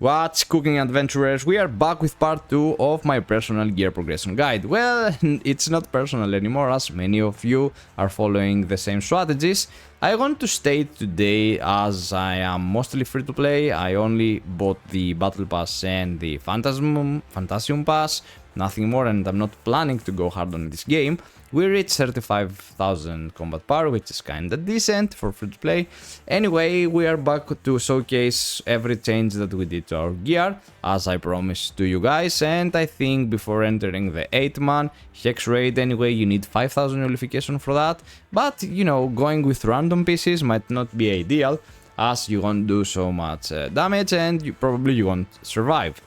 What's cooking, adventurers? We are back with part 2 of my personal gear progression guide. Well, it's not personal anymore, as many of you are following the same strategies. I want to state today, as I am mostly free to play, I only bought the Battle Pass and the Fantasium Pass, nothing more, and I'm not planning to go hard on this game. We reached 35,000 combat power, which is kinda decent for free to play. Anyway, we are back to showcase every change that we did to our gear, as I promised to you guys, and I think before entering the 8-man Hex raid, anyway, you need 5,000 nullification for that, but, you know, going with random pieces might not be ideal, as you won't do so much damage and you probably won't survive.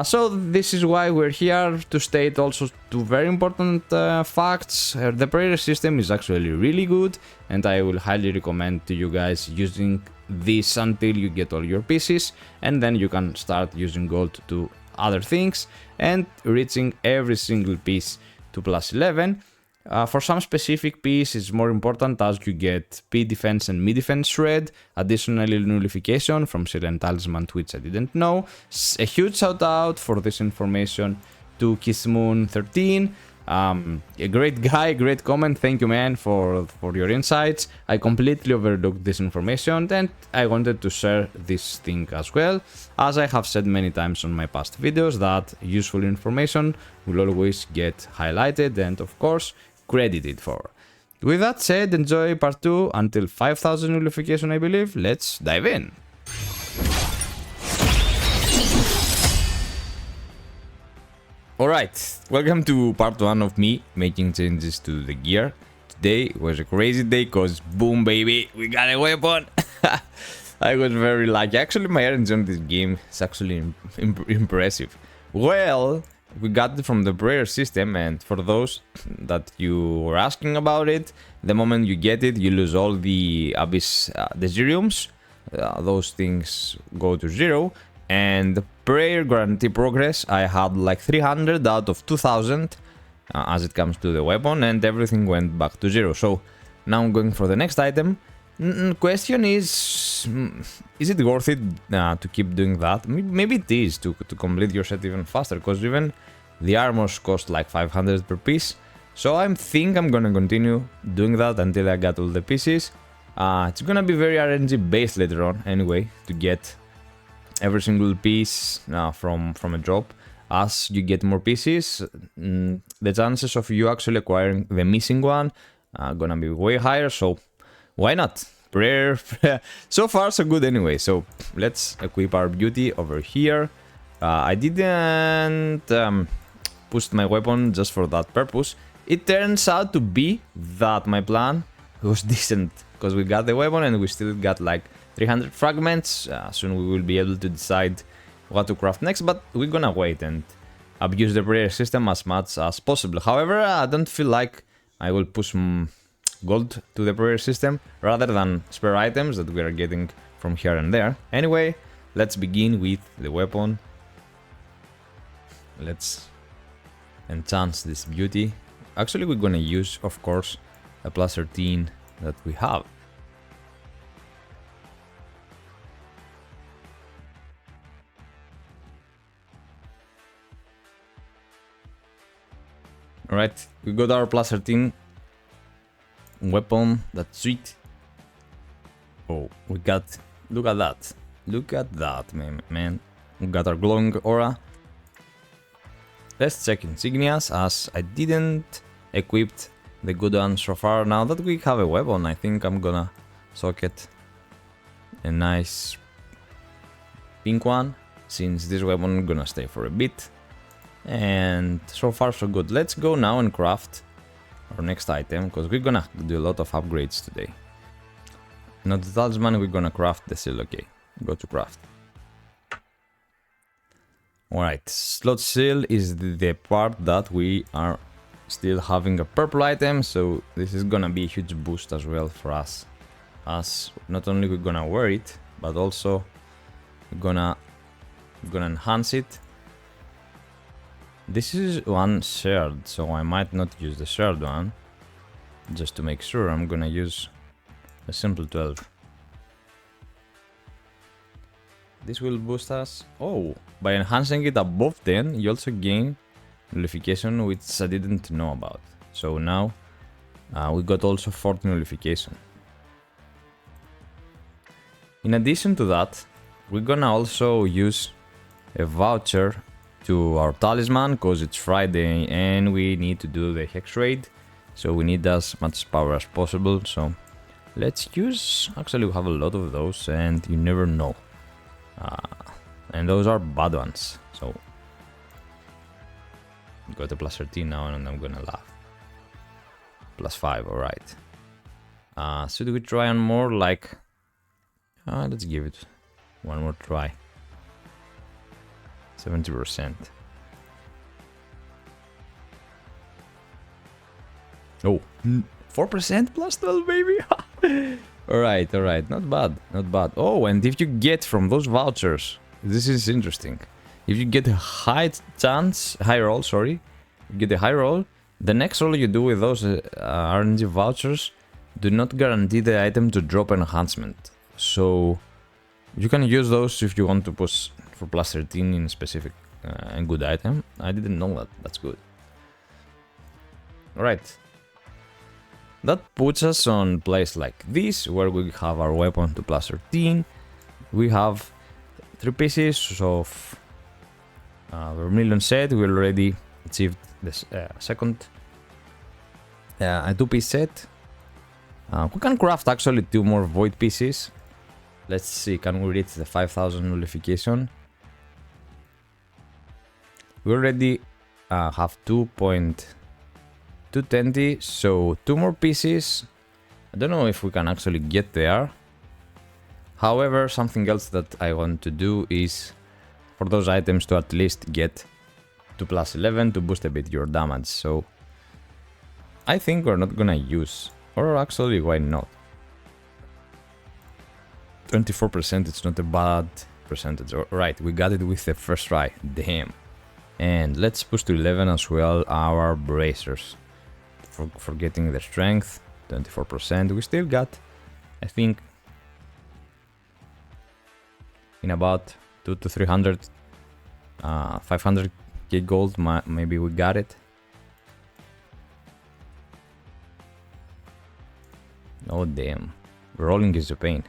So this is why we're here, to state also two very important facts. The prayer system is actually really good, and I will highly recommend to you guys using this until you get all your pieces, and then you can start using gold to do other things and reaching every single piece to plus 11. For some specific piece, it's more important as you get P defense and mid defense shred, additionally nullification from Syrian Talisman, which I didn't know. A huge shout out for this information to Kissmoon13. A great guy, great comment, thank you man for your insights. I completely overlooked this information and I wanted to share this thing as well, as I have said many times on my past videos that useful information will always get highlighted and of course credited for. With that said, enjoy part 2 until 5,000 nullification, I believe. Let's dive in. Alright, welcome to part 1 of me making changes to the gear. Today was a crazy day cause boom baby, we got a weapon! I was very lucky. Actually my RNG on this game is actually impressive. Well, we got it from the prayer system, and for those that you were asking about it, the moment you get it, you lose all the abyss desiriums. Those things go to 0, and the prayer guarantee progress, I had like 300 out of 2000 as it comes to the weapon, and everything went back to 0. So now I'm going for the next item. Question is it worth it to keep doing that? Maybe it is, to complete your set even faster, because even the armors cost like 500 per piece. So I think I'm gonna continue doing that until I get all the pieces. It's gonna be very RNG based later on anyway, to get every single piece from a drop. As you get more pieces, the chances of you actually acquiring the missing one are gonna be way higher, so why not? Prayer. So far so good anyway, so let's equip our beauty over here. I didn't push my weapon just for that purpose. It turns out to be that my plan was decent, because we got the weapon and we still got like 300 fragments. Soon we will be able to decide what to craft next, but we're gonna wait and abuse the prayer system as much as possible. However, I don't feel like I will push gold to the prayer system rather than spare items that we are getting from here and there. Anyway, let's begin with the weapon. Let's enhance this beauty. Actually, we're gonna use, of course, a plus 13 that we have. Alright, we got our plus 13 weapon. That's sweet. Oh, we got... Look at that. Look at that, man. We got our glowing aura. Let's check insignias, as I didn't equip the good ones so far. Now that we have a weapon, I think I'm gonna socket a nice pink one, since this weapon is gonna stay for a bit. And so far so good. Let's go now and craft our next item, because we're gonna do a lot of upgrades today. Not the talisman, we're gonna craft the seal. Okay, go to craft. Alright, slot seal is the part that we are still having a purple item, so this is gonna be a huge boost as well for us, as not only we're gonna wear it, but also we're gonna enhance it. This is one shared, so I might not use the shared one. Just to make sure, I'm gonna use a simple 12. This will boost us. Oh, by enhancing it above 10, you also gain nullification, which I didn't know about. So now we got also 40 nullification. In addition to that, we're gonna also use a voucher to our talisman because it's Friday and we need to do the hex raid. So we need as much power as possible. So let's use, actually we have a lot of those and you never know. And those are bad ones. So got a plus 13 now and I'm gonna laugh. Plus 5, alright. Should we try on more like... let's give it one more try. 70%. Oh, 4% plus 12, baby. Alright, alright, not bad, not bad. Oh, and if you get from those vouchers, this is interesting. If you get a high roll, sorry, you get a high roll, the next roll you do with those RNG vouchers do not guarantee the item to drop enhancement. So you can use those if you want to push for plus 13 in a specific and good item. I didn't know that, that's good. Alright. That puts us on place like this, where we have our weapon to plus 13. We have 3 pieces of vermilion set. We already achieved this second 2-piece set. We can craft actually 2 more void pieces. Let's see, can we reach the 5000 nullification? We already have 2.220, so 2 more pieces. I don't know if we can actually get there. However, something else that I want to do is for those items to at least get to plus 11 to boost a bit your damage. So I think we're not gonna use, or actually why not? 24%, it's not a bad percentage. Right, we got it with the first try. Damn. And let's push to 11 as well our bracers. For getting their strength, 24%. We still got, I think, in about 200 to 300, 500k gold, maybe we got it. Oh damn, rolling is a pain.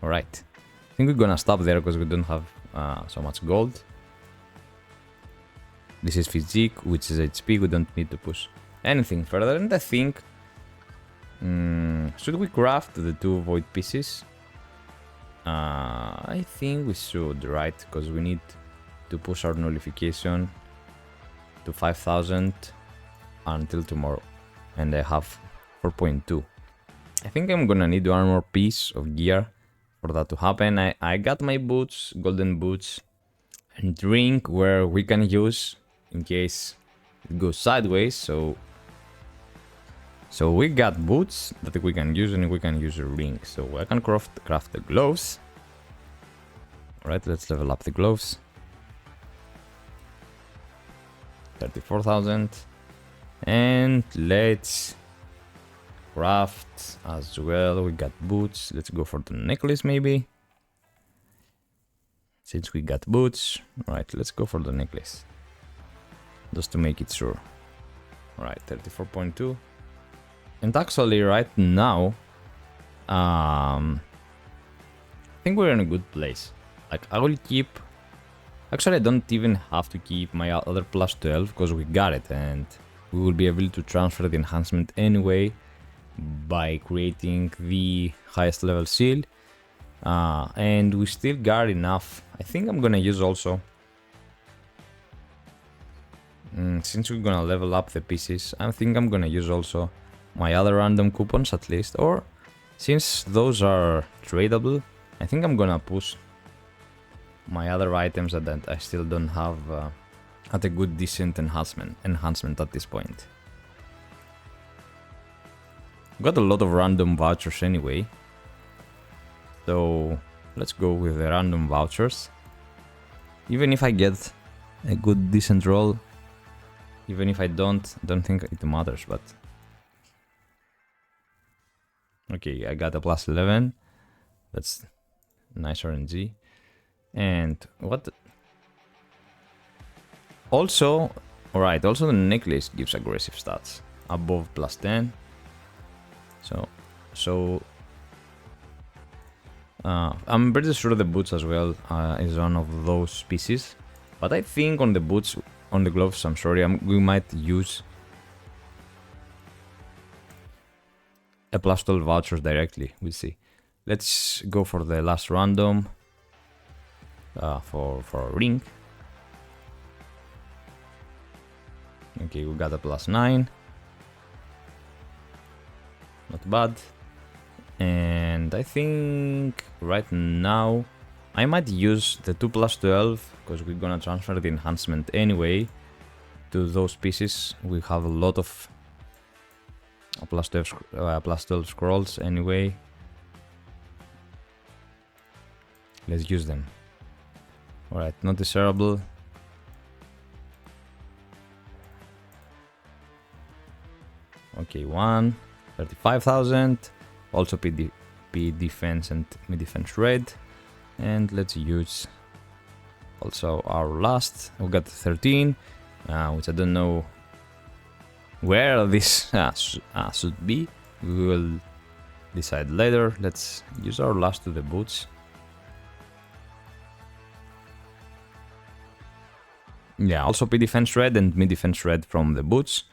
Alright, I think we're gonna stop there because we don't have so much gold. This is physique, which is HP, we don't need to push anything further. And I think, should we craft the 2 void pieces? I think we should, right? Because we need to push our nullification to 5000 until tomorrow. And I have 4.2. I think I'm gonna need one more piece of gear for that to happen. I got my boots, golden boots, and ring where we can use in case it goes sideways. So we got boots that we can use and we can use a ring. So I can craft the gloves. Alright, let's level up the gloves. 34,000. And let's craft as well. We got boots. Let's go for the necklace maybe. Since we got boots. Alright, let's go for the necklace. Just to make it sure. Alright, 34.2. And actually right now, I think we're in a good place. Like I will keep, actually I don't even have to keep my other plus 12 because we got it and we will be able to transfer the enhancement anyway by creating the highest level seal. And we still got enough. I think I'm gonna use also, since we're gonna level up the pieces, I think I'm gonna use also my other random coupons at least, or since those are tradable, I think I'm gonna push my other items that I still don't have at a good decent enhancement at this point. Got a lot of random vouchers anyway, so let's go with the random vouchers. Even if I get a good decent roll, even if I don't think it matters, but okay, I got a plus 11. That's nice RNG. And what? Also, alright, also the necklace gives aggressive stats. Above +10. So I'm pretty sure the boots as well is one of those pieces. But I think on the boots, on the gloves, I'm sorry, we might use a +12 vouchers directly. We'll see. Let's go for the last random for a ring. Okay, we got a +9. Not bad. And I think right now I might use the 2 +12 because we're gonna transfer the enhancement anyway to those pieces. We have a lot of +12 scrolls anyway. Let's use them. Alright, not desirable. Okay, 35,000. Also P defense and mid defense red. And let's use also our last. We got 13, which I don't know where this should be. We will decide later. Let's use our last to the boots. Yeah, also P defense red and mid defense red from the boots.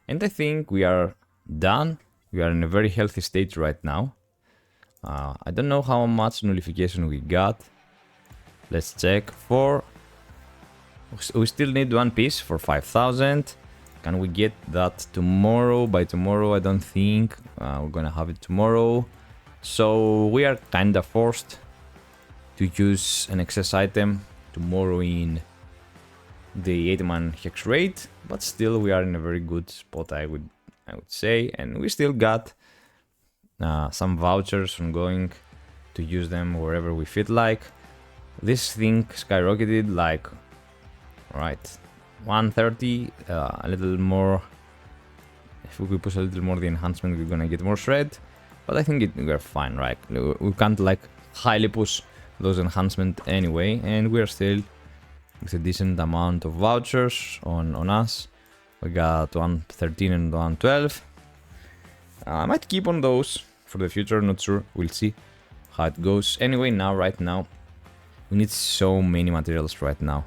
And I think we are done. We are in a very healthy state right now. I don't know how much nullification we got. Let's check. We still need one piece for 5,000. Can we get that tomorrow? By tomorrow, I don't think we're gonna have it tomorrow. So we are kinda forced to use an excess item tomorrow in the 8-man hex raid, but still we are in a very good spot, I would say, and we still got some vouchers ongoing to use them wherever we feel like. This thing skyrocketed like, right, 130, a little more. If we push a little more the enhancement, we're gonna get more shred, but I think we're fine, right? We can't like highly push those enhancements anyway, and we're still with a decent amount of vouchers on us. We got 113 and 112. I might keep on those for the future, not sure. We'll see how it goes. Anyway, right now, we need so many materials right now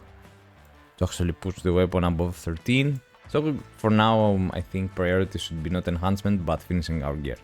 to actually push the weapon above 13. So for now, I think priority should be not enhancement, but finishing our gear.